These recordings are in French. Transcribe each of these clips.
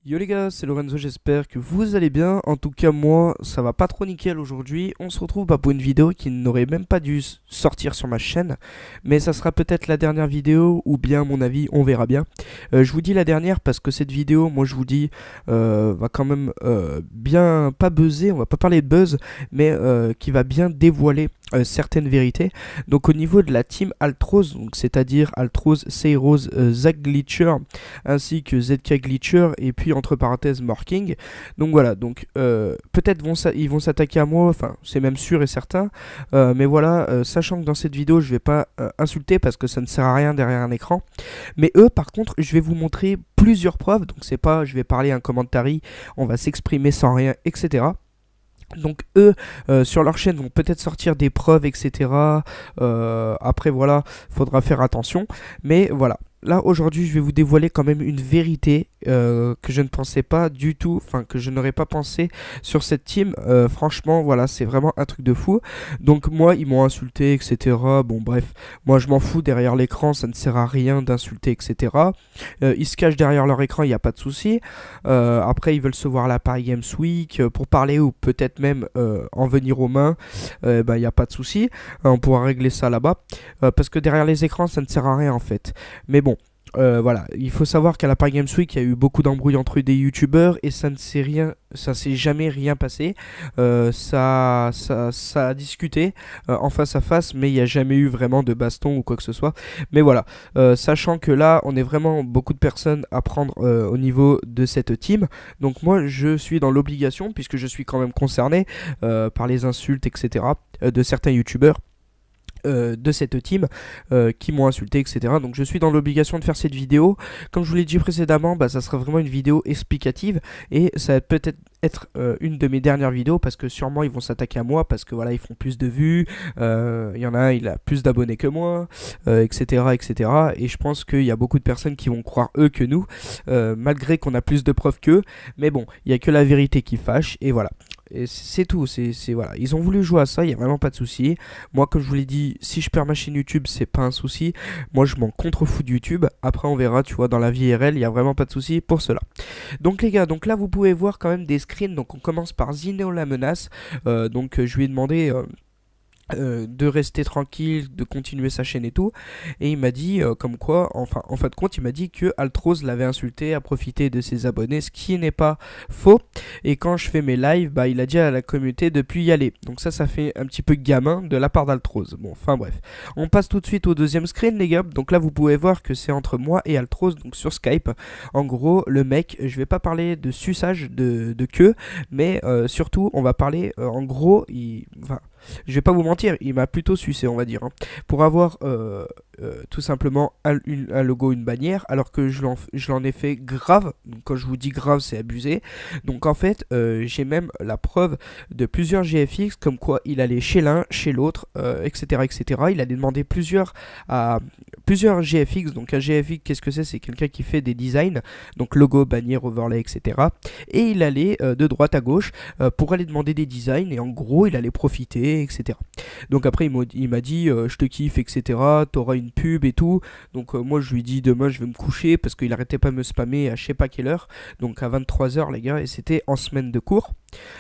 Yo les gars, c'est Lorenzo, j'espère que vous allez bien. En tout cas, moi, ça va pas trop nickel aujourd'hui. On se retrouve pour une vidéo qui n'aurait même pas dû sortir sur ma chaîne. Mais ça sera peut-être la dernière vidéo, ou bien, à mon avis, on verra bien. Je vous dis la dernière parce que cette vidéo, moi je vous dis, va quand même bien, pas buzzer, on va pas parler de buzz, mais qui va bien dévoiler certaines vérités. Donc au niveau de la team Altros, donc c'est-à-dire Altros, Seiros, Zack Glitcher, ainsi que ZK Glitcher, et puis entre parenthèses Morking. Donc voilà, donc peut-être ils vont s'attaquer à moi, enfin c'est même sûr et certain, mais voilà, sachant que dans cette vidéo je vais pas insulter parce que ça ne sert à rien derrière un écran, mais eux par contre je vais vous montrer plusieurs preuves, donc c'est pas je vais parler un commentary, on va s'exprimer sans rien, etc. Donc eux, sur leur chaîne, vont peut-être sortir des preuves, etc. Après, voilà, faudra faire attention. Mais voilà, là, aujourd'hui, je vais vous dévoiler quand même une vérité que je ne pensais pas du tout, enfin, que je n'aurais pas pensé sur cette team. Franchement, voilà, c'est vraiment un truc de fou. Donc moi, ils m'ont insulté, etc. Bon, bref, moi, je m'en fous. Derrière l'écran, ça ne sert à rien d'insulter, etc. Ils se cachent derrière leur écran, il n'y a pas de souci. Après, ils veulent se voir à la Paris Games Week pour parler ou peut-être même en venir aux mains. Il n'y a pas de souci. On pourra régler ça là-bas. Parce que derrière les écrans, ça ne sert à rien en fait. Mais bon. Voilà, il faut savoir qu'à la Paris Games Week, il y a eu beaucoup d'embrouilles entre des youtubeurs et ça s'est jamais rien passé. Ça a discuté en face à face, mais il n'y a jamais eu vraiment de baston ou quoi que ce soit. Mais voilà, sachant que là, on est vraiment beaucoup de personnes à prendre au niveau de cette team. Donc moi, je suis dans l'obligation, puisque je suis quand même concerné par les insultes, etc. De certains youtubeurs de cette team qui m'ont insulté, etc. Donc je suis dans l'obligation de faire cette vidéo. Comme je vous l'ai dit précédemment, ça sera vraiment une vidéo explicative et ça va peut-être être une de mes dernières vidéos parce que sûrement ils vont s'attaquer à moi parce que voilà, ils font plus de vues, il y en a un, il a plus d'abonnés que moi, etc., etc. Et je pense qu'il y a beaucoup de personnes qui vont croire eux que nous, malgré qu'on a plus de preuves qu'eux. Mais bon, il n'y a que la vérité qui fâche et voilà. Et c'est tout, voilà. Ils ont voulu jouer à ça, il n'y a vraiment pas de souci. Moi, comme je vous l'ai dit, si je perds ma chaîne YouTube, c'est pas un souci. Moi, je m'en contrefous de YouTube. Après, on verra, tu vois, dans la vie RL, il n'y a vraiment pas de souci pour cela. Donc, les gars, donc là, vous pouvez voir quand même des screens. Donc, on commence par Zineo la menace. Je lui ai demandé. De rester tranquille, de continuer sa chaîne et tout. Et il m'a dit, comme quoi, enfin, en fin de compte, il m'a dit que Altros l'avait insulté, a profité de ses abonnés, ce qui n'est pas faux. Et quand je fais mes lives, il a dit à la communauté de plus y aller. Donc ça fait un petit peu gamin de la part d'Altros. Bon, enfin bref. On passe tout de suite au deuxième screen, les gars. Donc là, vous pouvez voir que c'est entre moi et Altros, donc sur Skype. En gros, le mec, je vais pas parler de suçage de queue, mais surtout, on va parler, en gros, enfin, je vais pas vous mentir, il m'a plutôt sucé, on va dire, hein, pour avoir tout simplement un logo, une bannière, alors que je l'en ai fait grave. Donc, quand je vous dis grave, c'est abusé. Donc en fait, j'ai même la preuve de plusieurs GFX, comme quoi il allait chez l'un, chez l'autre, etc., etc. Il allait demander plusieurs GFX. Donc un GFX, qu'est-ce que c'est? C'est quelqu'un qui fait des designs, donc logo, bannière, overlay, etc. Et il allait de droite à gauche pour aller demander des designs, et en gros, il allait profiter, etc. Donc après, il m'a dit, je te kiffe, etc. T'auras une pub et tout. Donc moi, je lui ai dit, demain, je vais me coucher parce qu'il arrêtait pas de me spammer à je sais pas quelle heure. Donc à 23 h, les gars, et c'était en semaine de cours.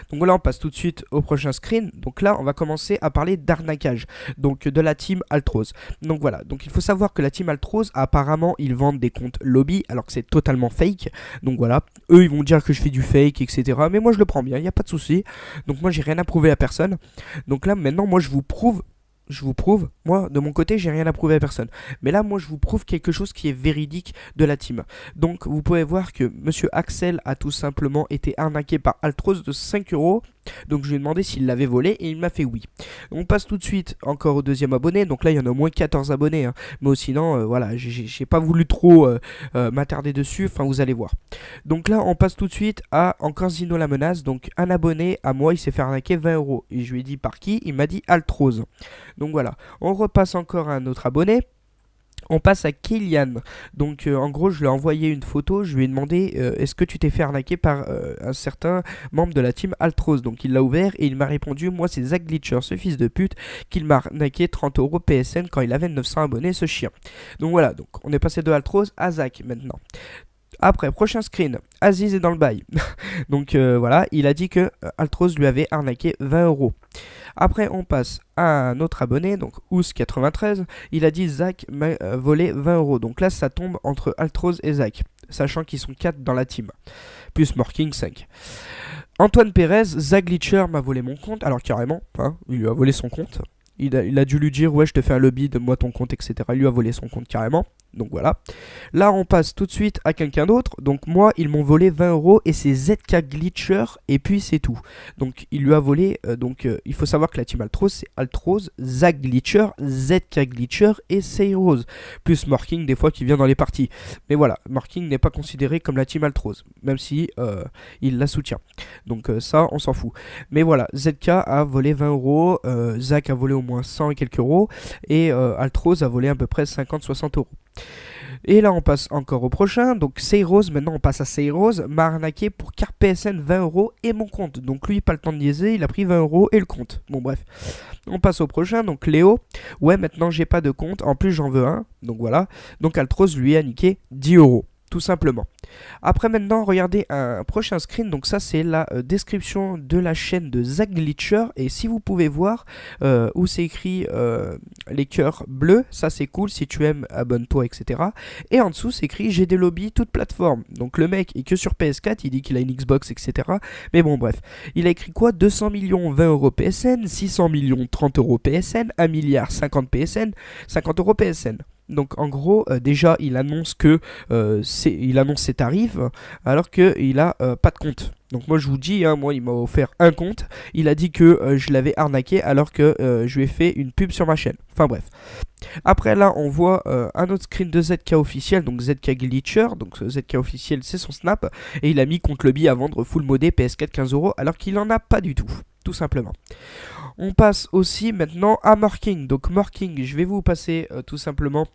Donc voilà, on passe tout de suite au prochain screen. Donc là, on va commencer à parler d'arnaquage, donc de la team Altros. Donc voilà, donc il faut savoir que la team Altros, apparemment, ils vendent des comptes lobby alors que c'est totalement fake. Donc voilà, eux, ils vont dire que je fais du fake, etc. Mais moi, je le prends bien, il n'y a pas de souci. Donc moi, j'ai rien à prouver à personne. Donc là, maintenant, moi, je vous prouve, moi de mon côté j'ai rien à prouver à personne. Mais là moi je vous prouve quelque chose qui est véridique de la team. Donc vous pouvez voir que monsieur Axel a tout simplement été arnaqué par Altros de 5 euros. Donc je lui ai demandé s'il l'avait volé et il m'a fait oui. On passe tout de suite encore au deuxième abonné. Donc là il y en a au moins 14 abonnés, hein. Mais sinon voilà, j'ai pas voulu trop m'attarder dessus. Enfin vous allez voir. Donc là on passe tout de suite à encore Zino la menace. Donc un abonné à moi il s'est fait arnaquer 20 euros. Et je lui ai dit par qui? Il m'a dit Altros. Donc voilà, on repasse encore à un autre abonné. On passe à Kylian. Donc en gros je lui ai envoyé une photo. Je lui ai demandé est-ce que tu t'es fait arnaquer par un certain membre de la team Altros. Donc il l'a ouvert et il m'a répondu moi c'est Zack Glitcher, ce fils de pute, qu'il m'a arnaqué 30 euros PSN quand il avait 900 abonnés, ce chien. Donc voilà, donc on est passé de Altros à Zack maintenant. Après, prochain screen, Aziz est dans le bail. Donc voilà, il a dit que Altroz lui avait arnaqué 20 €. Après, on passe à un autre abonné, donc Ous93. Il a dit Zach m'a volé 20 €. Donc là, ça tombe entre Altroz et Zach, sachant qu'ils sont 4 dans la team, plus Morking 5. Antoine Pérez, Zach Glitcher m'a volé mon compte. Alors carrément, hein, il lui a volé son compte. Il a dû lui dire ouais je te fais un lobby, donne-moi ton compte, etc. Il lui a volé son compte carrément. Donc voilà. Là on passe tout de suite à quelqu'un d'autre. Donc moi ils m'ont volé 20 € et c'est ZK Glitcher et puis c'est tout. Donc il lui a volé. Il faut savoir que la team Altroz c'est Altroz, Zach Glitcher, ZK Glitcher et Seirose. Plus Morking des fois qui vient dans les parties. Mais voilà, Morking n'est pas considéré comme la team Altroz. Même si il la soutient. Donc ça on s'en fout. Mais voilà, ZK a volé 20 €. Zach a volé au moins 100 et quelques euros. Et Altroz a volé à peu près 50-60 €. Et là on passe encore au prochain. Donc Seirose, maintenant on passe à Seirose, m'a arnaqué pour carte PSN 20 € et mon compte. Donc lui pas le temps de niaiser, il a pris 20 € et le compte. Bon bref. On passe au prochain, donc Léo. Ouais maintenant j'ai pas de compte, en plus j'en veux un. Donc voilà. Donc Altroz lui a niqué 10 €. Tout simplement. Après maintenant, regardez un prochain screen. Donc ça c'est la description de la chaîne de Zach Glitcher. Et si vous pouvez voir où c'est écrit les cœurs bleus, ça c'est cool. Si tu aimes, abonne-toi, etc. Et en dessous c'est écrit j'ai des lobbies toutes plateformes. Donc le mec est que sur PS4, il dit qu'il a une Xbox, etc. Mais bon bref, il a écrit quoi? 200 millions 20 € PSN, 600 millions 30 € PSN, 1 milliard 50 PSN, 50 € PSN. Donc en gros, déjà il annonce que il annonce ses tarifs alors qu'il a pas de compte. Donc moi je vous dis, hein, moi il m'a offert un compte, il a dit que je l'avais arnaqué alors que je lui ai fait une pub sur ma chaîne. Enfin bref. Après là on voit un autre screen de ZK officiel, donc ZK Glitcher, donc ZK officiel c'est son snap, et il a mis compte lobby à vendre full modé PS4 15 € alors qu'il en a pas du tout simplement. On passe aussi maintenant à Morking. Donc Morking, je vais vous passer tout simplement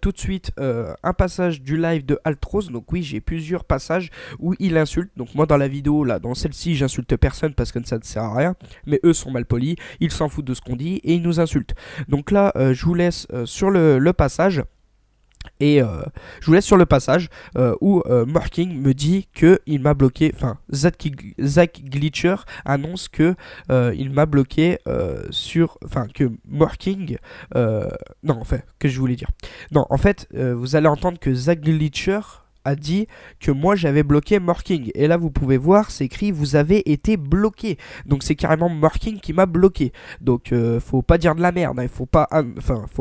tout de suite un passage du live de Altroz. Donc oui, j'ai plusieurs passages où il insulte. Donc moi dans la vidéo, là, dans celle-ci, j'insulte personne parce que ça ne sert à rien. Mais eux sont mal polis, ils s'en foutent de ce qu'on dit et ils nous insultent. Donc là, je vous laisse sur le passage. Et je vous laisse sur le passage où Morking me dit que il m'a bloqué. Enfin, Zach Glitcher annonce que il m'a bloqué sur. Enfin, que Morking. Non, en fait, que je voulais dire. Non, en fait, vous allez entendre que Zach Glitcher a dit que moi j'avais bloqué Morking. Et là vous pouvez voir, c'est écrit vous avez été bloqué. Donc c'est carrément Morking qui m'a bloqué. Donc faut pas dire de la merde, hein, faut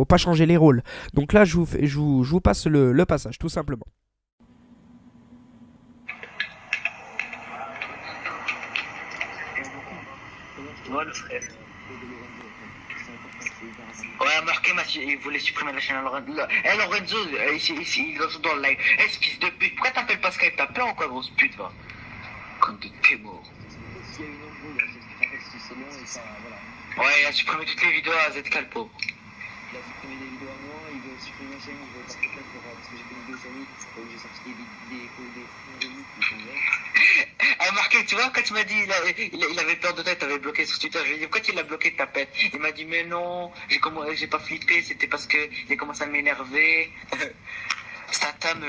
pas changer les rôles. Donc là je vous passe le passage tout simplement. Ouais, le frère. Ouais, marqué, il voulait supprimer la chaîne à Lorenzo. Eh, Lorenzo, il est dans le live. Eh, fils de pute, pourquoi t'appelles pas Skype? T'as peur ou quoi, grosse pute, va? Comme de t'es mort. Ouais, il a supprimé toutes les vidéos à Z Calpo. Il a supprimé des vidéos à moi, il veut supprimer ma chaîne, il veut partir là parce que j'ai connu des amis, où j'ai sorti des ah, Marqué, tu vois, quand tu m'as dit il avait peur de toi, il t'avait bloqué sur Twitter, je lui ai dit pourquoi tu l'as bloqué de ta pète? Il m'a dit mais non, j'ai pas flippé, c'était parce que il a commencé à m'énerver. Statam,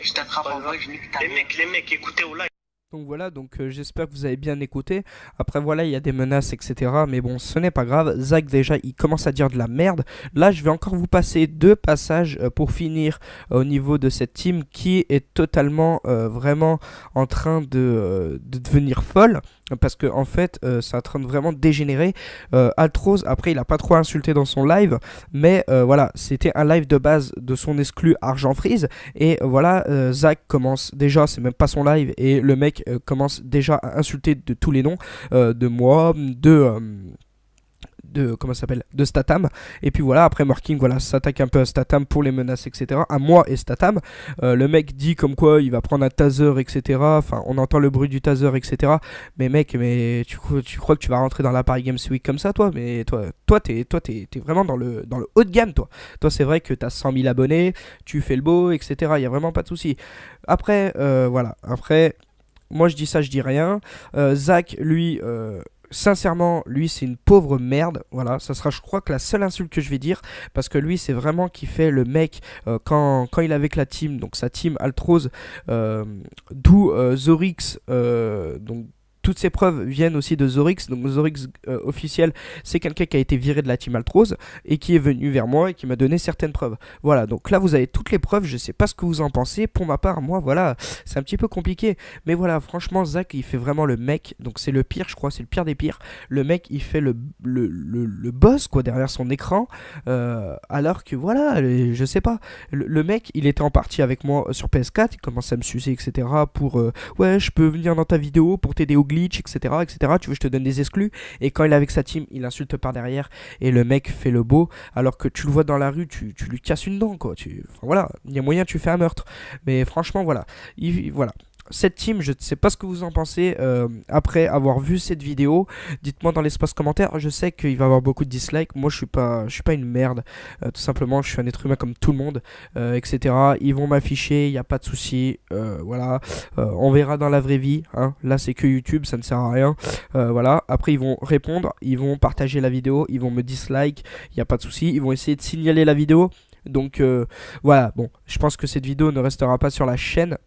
je t'attrape en vrai, je nique ta mère. Les mecs écoutaient au live. Donc voilà, donc j'espère que vous avez bien écouté. Après voilà, il y a des menaces, etc. Mais bon, ce n'est pas grave. Zach déjà, il commence à dire de la merde. Là, je vais encore vous passer deux passages pour finir au niveau de cette team qui est totalement vraiment en train de devenir folle. Parce que en fait, c'est en train de vraiment dégénérer. Altroz, après, il a pas trop insulté dans son live. Mais voilà, c'était un live de base de son exclu Argent Freeze. Et voilà, Zach commence déjà, c'est même pas son live. Et le mec commence déjà à insulter de tous les noms, de moi, comment ça s'appelle, de Statam. Et puis voilà, après Morking voilà, s'attaque un peu à Statam pour les menaces, etc. À moi et Statam. Le mec dit comme quoi il va prendre un taser, etc. Enfin, on entend le bruit du taser, etc. Mais mec, mais tu crois que tu vas rentrer dans la Paris Games Week comme ça, toi? Mais toi t'es vraiment dans le haut de gamme, toi. Toi, c'est vrai que t'as 100 000 abonnés, tu fais le beau, etc. Il y a vraiment pas de souci. Après, voilà. Après, moi je dis ça, je dis rien. Zach, lui, Sincèrement, lui c'est une pauvre merde, voilà, ça sera je crois que la seule insulte que je vais dire, parce que lui c'est vraiment qui fait le mec quand il est avec la team, donc sa team Altrose, d'où Zorix, donc toutes ces preuves viennent aussi de Zorix, donc Zorix officiel, c'est quelqu'un qui a été viré de la team Altrose et qui est venu vers moi et qui m'a donné certaines preuves. Voilà, donc là vous avez toutes les preuves, je sais pas ce que vous en pensez, pour ma part, moi voilà, c'est un petit peu compliqué, mais voilà, franchement Zach il fait vraiment le mec, donc c'est le pire je crois, c'est le pire des pires, le mec il fait le boss quoi derrière son écran, alors que voilà, je sais pas, le mec il était en partie avec moi sur PS4, il commençait à me sucer etc pour ouais je peux venir dans ta vidéo pour t'aider au glitch etc etc, tu veux je te donne des exclus, et quand il est avec sa team il insulte par derrière et le mec fait le beau alors que tu le vois dans la rue, tu lui casses une dent quoi, enfin, voilà, il y a moyen tu fais un meurtre, mais franchement voilà, voilà. Cette team, je ne sais pas ce que vous en pensez après avoir vu cette vidéo. Dites-moi dans l'espace commentaire. Je sais qu'il va y avoir beaucoup de dislikes. Moi, je suis pas une merde. Tout simplement, je suis un être humain comme tout le monde, etc. Ils vont m'afficher, il n'y a pas de souci. Voilà. On verra dans la vraie vie. Hein. Là, c'est que YouTube, ça ne sert à rien. Voilà. Après, ils vont répondre, ils vont partager la vidéo, ils vont me dislike. Il n'y a pas de souci. Ils vont essayer de signaler la vidéo. Donc voilà. Bon, je pense que cette vidéo ne restera pas sur la chaîne.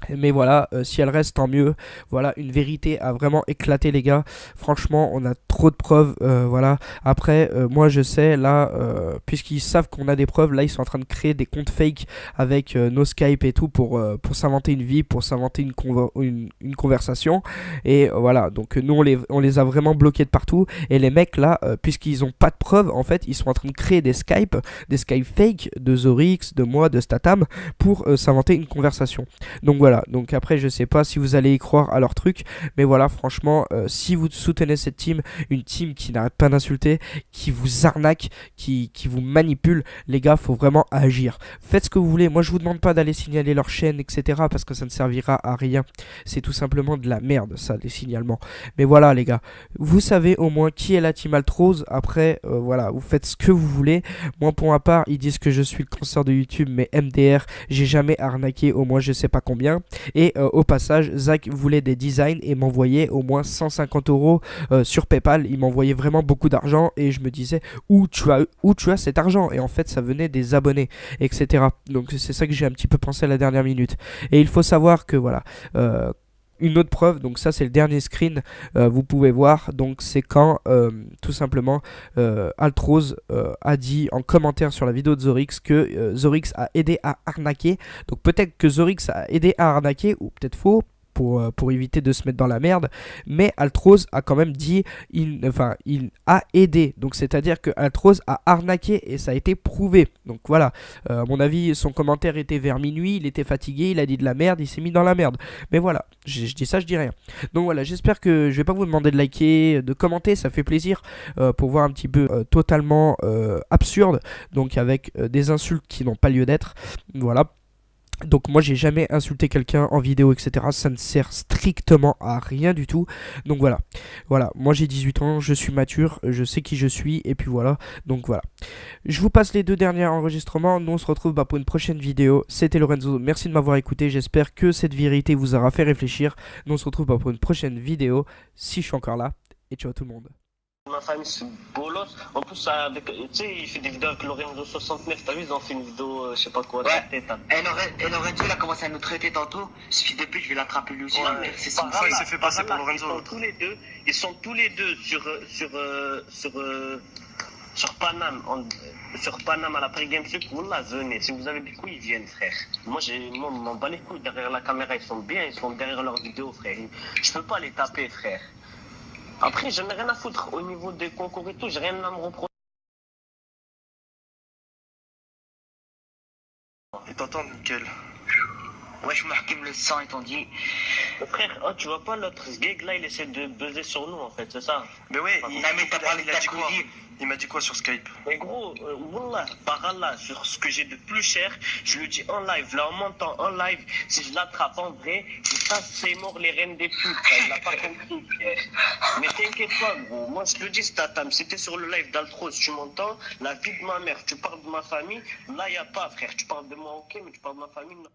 Mais voilà, si elle reste, tant mieux. Voilà, une vérité a vraiment éclaté les gars. Franchement, on a trop de preuves. Voilà. Après, moi je sais, là, puisqu'ils savent qu'on a des preuves, là ils sont en train de créer des comptes fake avec nos Skype et tout pour s'inventer une vie, pour s'inventer une conversation. Et voilà, donc nous on les a vraiment bloqués de partout. Et les mecs là, puisqu'ils ont pas de preuves, en fait, ils sont en train de créer des Skype fake de Zorix, de moi, de Statam, pour s'inventer une conversation. Donc voilà. Donc après je sais pas si vous allez y croire à leur truc, mais voilà franchement si vous soutenez cette team, une team qui n'arrête pas d'insulter, qui vous arnaque, qui vous manipule, les gars faut vraiment agir. Faites ce que vous voulez, moi je vous demande pas d'aller signaler leur chaîne etc parce que ça ne servira à rien, c'est tout simplement de la merde ça les signalements. Mais voilà les gars, vous savez au moins qui est la team Altrose, après voilà vous faites ce que vous voulez. Moi pour ma part ils disent que je suis le cancer de YouTube, mais MDR j'ai jamais arnaqué au moins je sais pas combien. Et au passage, Zach voulait des designs et m'envoyait au moins 150 € sur PayPal. Il m'envoyait vraiment beaucoup d'argent et je me disais où tu as cet argent, et en fait ça venait des abonnés etc. Donc c'est ça que j'ai un petit peu pensé à la dernière minute. Et il faut savoir que voilà, une autre preuve, donc ça c'est le dernier screen, vous pouvez voir, donc c'est quand tout simplement Altrose a dit en commentaire sur la vidéo de Zorix que Zorix a aidé à arnaquer. Donc peut-être que Zorix a aidé à arnaquer, ou peut-être faux, pour éviter de se mettre dans la merde, mais Altrose a quand même dit, il a aidé, donc c'est à dire que Altrose a arnaqué et ça a été prouvé. Donc voilà, à mon avis son commentaire était vers minuit, il était fatigué, il a dit de la merde, il s'est mis dans la merde, mais voilà, je dis ça, je dis rien. Donc voilà, j'espère que je vais pas vous demander de liker, de commenter, ça fait plaisir pour voir un petit peu totalement absurde, donc avec des insultes qui n'ont pas lieu d'être, voilà. Donc moi j'ai jamais insulté quelqu'un en vidéo etc, ça ne sert strictement à rien du tout. Donc voilà, moi j'ai 18 ans, je suis mature, je sais qui je suis, et puis voilà, donc voilà. Je vous passe les deux derniers enregistrements, nous on se retrouve pour une prochaine vidéo. C'était Lorenzo, merci de m'avoir écouté, j'espère que cette vérité vous aura fait réfléchir. Nous on se retrouve pour une prochaine vidéo, si je suis encore là, et ciao tout le monde. Ma famille c'est bolos. En plus, tu sais, il fait des vidéos avec Lorenzo 69. T'as vu, ils ont fait une vidéo, je sais pas quoi, de Ouais. tête. Et Lorenzo, il a commencé à nous traiter tantôt. Suffit de plus, je vais l'attraper lui aussi. Ouais, C'est par son là, frère. il s'est fait passer pour Lorenzo. Ils sont tous les deux sur Paname. Sur Paname à la Pré-Game Week. Wallah, venez. Si vous avez des couilles, ils viennent, frère. Moi, on m'en bat les couilles derrière la caméra. Ils sont bien, ils sont derrière leurs vidéos, frère. Je peux pas les taper, frère. Après, j'en ai rien à foutre au niveau des concours et tout, j'ai rien à me reprocher. Et t'entends, nickel. Ouais, je me le sang, et t'ont dit. Frère, oh, tu vois pas l'autre gag là, il essaie de buzzer sur nous en fait, c'est ça? Mais ouais, Non, mais t'as parlé de a ta dit quoi? cousine. Il m'a dit quoi sur Skype? Mais gros, wallah, par Allah, sur ce que j'ai de plus cher, je le dis en live, là en montant en live, si je l'attrape en vrai, ça c'est mort les reines des putes, il l'a pas compris, frère. Mais t'inquiète pas, gros, moi je te dis, Statam, si t'es sur le live d'Altros, tu m'entends, la vie de ma mère, tu parles de ma famille, là y a pas, frère, tu parles de moi ok, mais tu parles de ma famille, non.